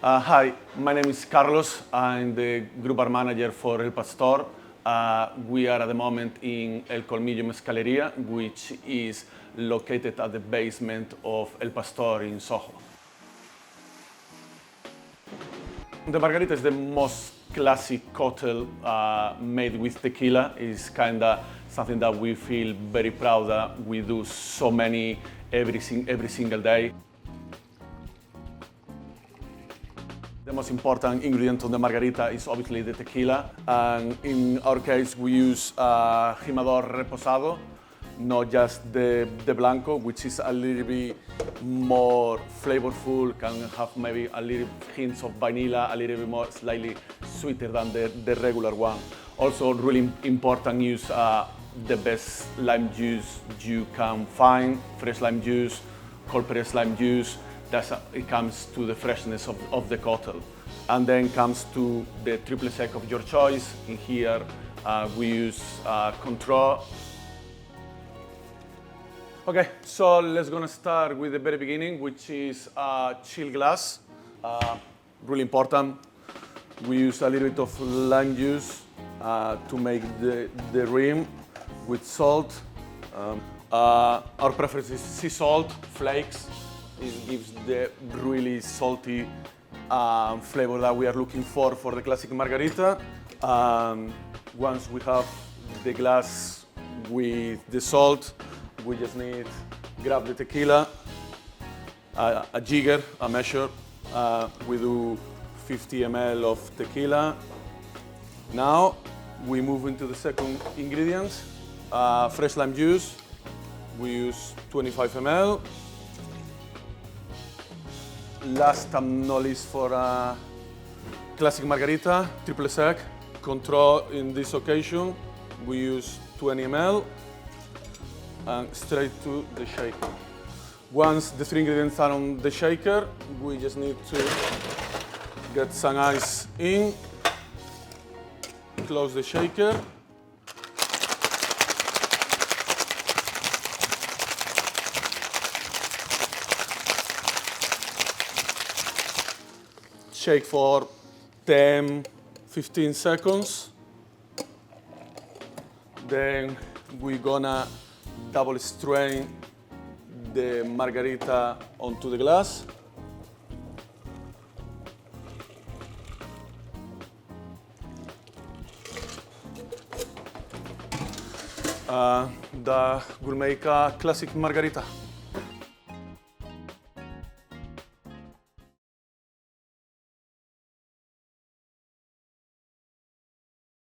Hi, my name is Carlos. I'm the group bar manager for El Pastor. We are at the moment in El Colmillo Mezcaleria, which is located at the basement of El Pastor in Soho. The margarita is the most classic cocktail made with tequila. It's kind of something that we feel very proud that we do so many every single day. The most important ingredient of the margarita is obviously the tequila, and in our case we use Jimador Reposado, not just the Blanco, which is a little bit more flavorful, can have maybe a little hints of vanilla, a little bit more slightly sweeter than the regular one. Also really important, use the best lime juice you can find, fresh lime juice, cold pressed lime juice. It comes to the freshness of the cocktail. And then comes to the triple sec of your choice. In here we use Contro. Okay, so let's gonna start with the very beginning, which is chill glass. Really important. We use a little bit of lime juice to make the rim with salt. Our preference is sea salt, flakes. It gives the really salty flavor that we are looking for the classic margarita. Once we have the glass with the salt, we just need grab the tequila, a jigger, a measure. We do 50 ml of tequila. Now we move into the second ingredient, fresh lime juice. We use 25 ml. Last but not least, for a classic margarita, triple sec, Control. In this occasion, we use 20 ml and straight to the shaker. Once the three ingredients are on the shaker, we just need to get some ice in, close the shaker. Shake for 10-15 seconds. Then we're gonna double strain the margarita onto the glass. That will make a classic margarita.